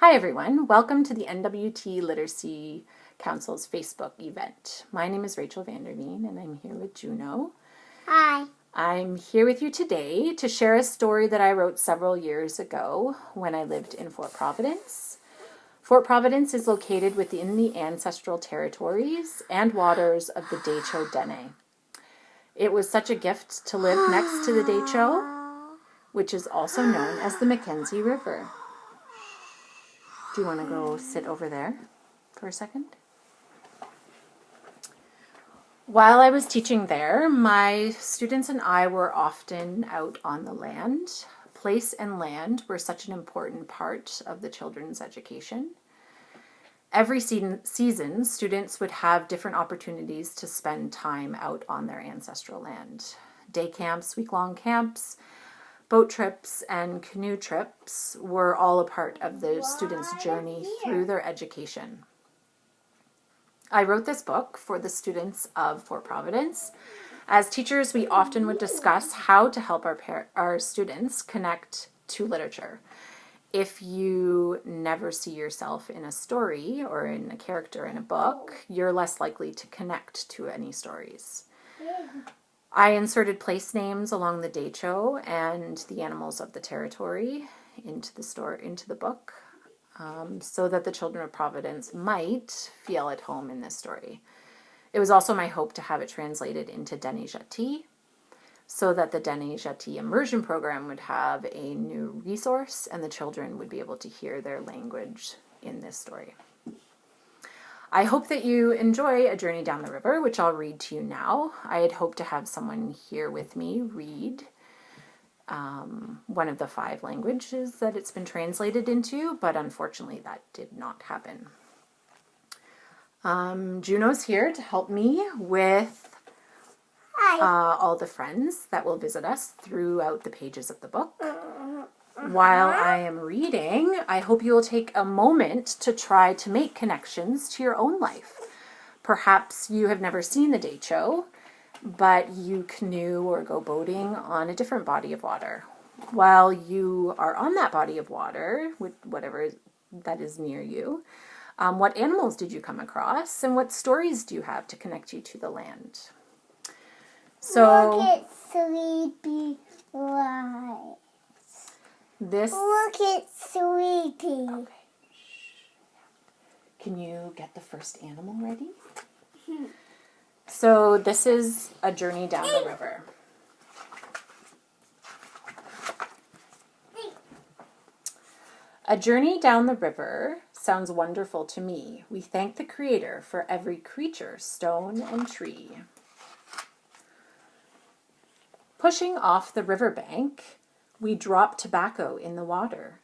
Hi everyone, welcome to the NWT Literacy Council's Facebook event. My name is Rachel Vander Veen and I'm here with Juno. Hi. I'm here with you today to share a story that I wrote several years ago when I lived in Fort Providence. Fort Providence is located within the ancestral territories and waters of the Decho Dene. It was such a gift to live next to the Decho, which is also known as the Mackenzie River. Do you want to go sit over there for a second? While I was teaching there, my students and I were often out on the land. Place and land were such an important part of the children's education. Every season, students would have different opportunities to spend time out on their ancestral land. Day camps, week-long camps, boat trips and canoe trips were all a part of the students' journey through their education. I wrote this book for the students of Fort Providence. As teachers, we often would discuss how to help our students connect to literature. If you never see yourself in a story or in a character in a book, you're less likely to connect to any stories. I inserted place names along the Decho and the animals of the territory into the book, so that the children of Providence might feel at home in this story. It was also my hope to have it translated into NWTLC, so that the NWTLC immersion program would have a new resource and the children would be able to hear their language in this story. I hope that you enjoy A Journey Down the River, which I'll read to you now. I had hoped to have someone here with me read one of the 5 languages that it's been translated into, but unfortunately that did not happen. Juno's here to help me with all the friends that will visit us throughout the pages of the book. While I am reading, I hope you will take a moment to try to make connections to your own life. Perhaps you have never seen the Decho, but you canoe or go boating on a different body of water. While you are on that body of water, with whatever that is near you, what animals did you come across and what stories do you have to connect you to the land? So, look at Sleepy Light. Look at Sleepy. Okay. Can you get the first animal ready? So this is A Journey Down the River. A journey down the river sounds wonderful to me. We thank the Creator for every creature, stone and tree. Pushing off the riverbank, we drop tobacco in the water,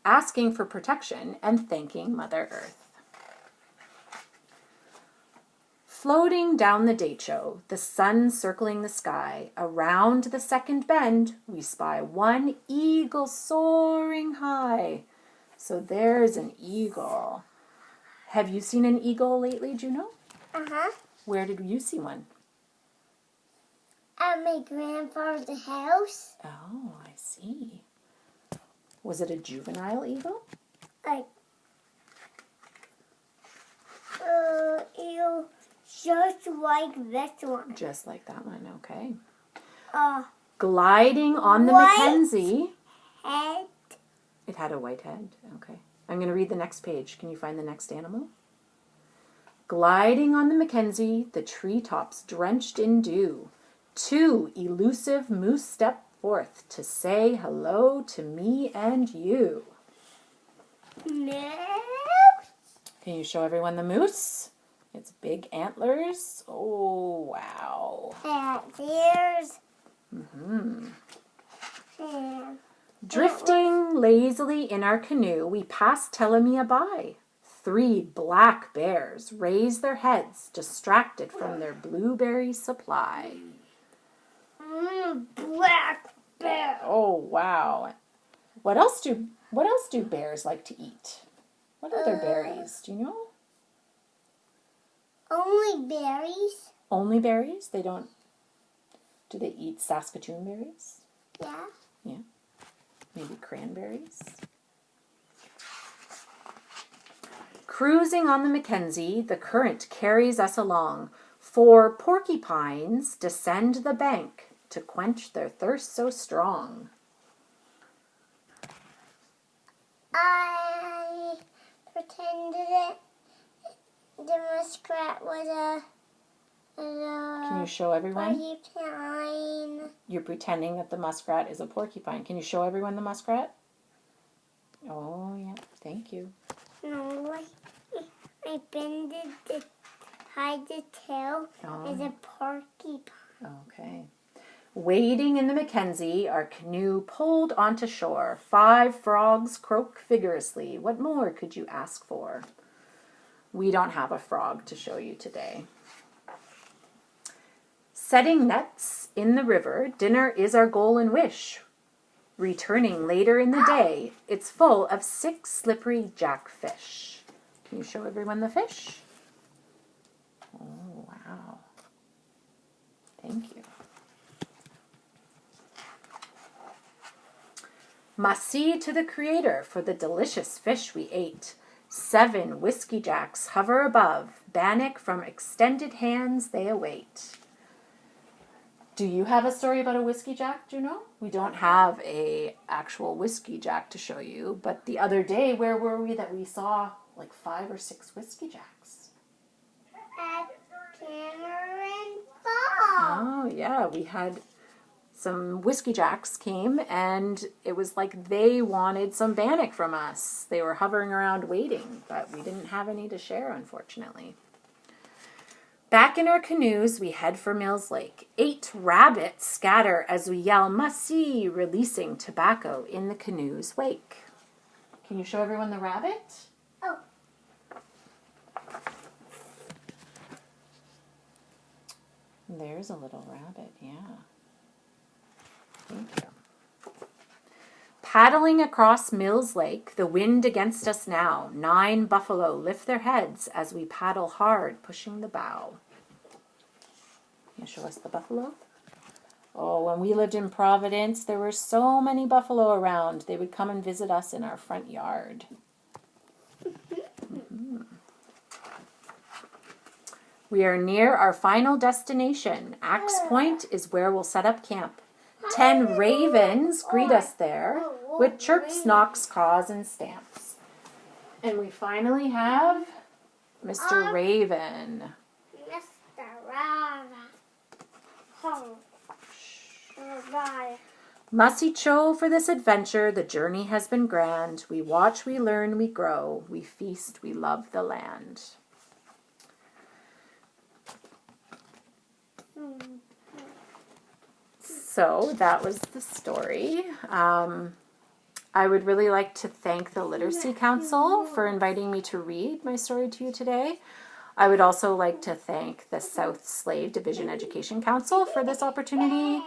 asking for protection and thanking Mother Earth. Floating down the Decho, the sun circling the sky, around the second bend, we spy one eagle soaring high. So there's an eagle. Have you seen an eagle lately, Juno? Uh-huh. Where did you see one? At my grandfather's house. Oh, I see. Was it a juvenile eagle? Eagle, just like this one. Just like that one, okay. Gliding on the Mackenzie. Head. It had a white head, okay. I'm going to read the next page. Can you find the next animal? Gliding on the Mackenzie, the treetops drenched in dew. 2 elusive moose step forth to say hello to me and you. Moose. Can you show everyone the moose? Its big antlers. Oh, wow. Ears. Drifting lazily in our canoe, we pass Telemea by. 3 black bears raise their heads, distracted from their blueberry supply. Black bear. Oh, wow. What else do bears like to eat? What other berries? Do you know? Only berries. Only berries? They don't... Do they eat Saskatoon berries? Yeah. Yeah. Maybe cranberries? Cruising on the Mackenzie, the current carries us along. 4 porcupines descend the bank to quench their thirst so strong. I pretended it. The muskrat was Can you show everyone? porcupine. You're pretending that the muskrat is a porcupine. Can you show everyone the muskrat? Oh, yeah. Thank you. No, I bended to hide the tail as a porcupine. Okay. Wading in the Mackenzie, our canoe pulled onto shore. 5 frogs croak vigorously. What more could you ask for? We don't have a frog to show you today. Setting nets in the river, dinner is our goal and wish. Returning later in the day, it's full of 6 slippery jackfish. Can you show everyone the fish? Oh, wow. Thank you. Merci to the Creator for the delicious fish we ate. 7 whiskey jacks hover above. Bannock from extended hands they await. Do you have a story about a whiskey jack, Juno? We don't have a actual whiskey jack to show you, but the other day, where were we that we saw like 5 or 6 whiskey jacks? At Cameron Falls. Oh, yeah, we had some whiskey jacks came, and it was like they wanted some bannock from us. They were hovering around waiting, but we didn't have any to share, unfortunately. Back in our canoes, we head for Mills Lake. 8 rabbits scatter as we yell, "Must-see," releasing tobacco in the canoe's wake. Can you show everyone the rabbit? Oh. There's a little rabbit, yeah. Thank you. Paddling across Mills Lake, the wind against us now. 9 buffalo lift their heads as we paddle hard, pushing the bow. Can you show us the buffalo? Oh, when we lived in Providence, there were so many buffalo around. They would come and visit us in our front yard. Mm-hmm. We are near our final destination. Axe Point is where we'll set up camp. 10 ravens greet us there with chirps, knocks, caws, and stamps. And we finally have Mr. Raven. Mr. Raven. Oh. Bye. Mussy cho for this adventure. The journey has been grand. We watch, we learn, we grow. We feast, we love the land. So that was the story. I would really like to thank the Literacy Council for inviting me to read my story to you today. I would also like to thank the South Slave Division Education Council for this opportunity.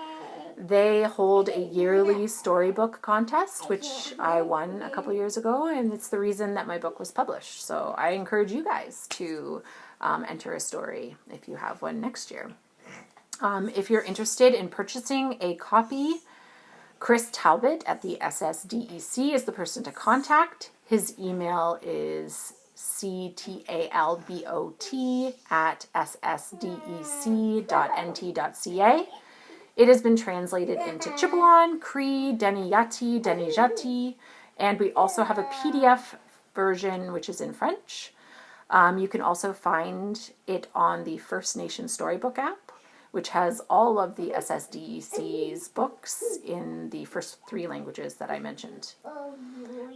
They hold a yearly storybook contest, which I won a couple years ago, and it's the reason that my book was published. So I encourage you guys to enter a story if you have one next year. If you're interested in purchasing a copy, Chris Talbot at the SSDEC is the person to contact. His email is ctalbot@ssdec.nt.ca. It has been translated into Chipewyan, Cree, Deniyati, Denijati, and we also have a PDF version which is in French. You can also find it on the First Nation Storybook app, which has all of the SSDEC's books in the first 3 languages that I mentioned.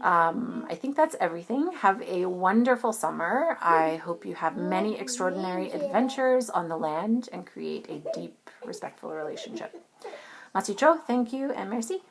I think that's everything. Have a wonderful summer. I hope you have many extraordinary adventures on the land and create a deep, respectful relationship. Masicho, thank you, and merci.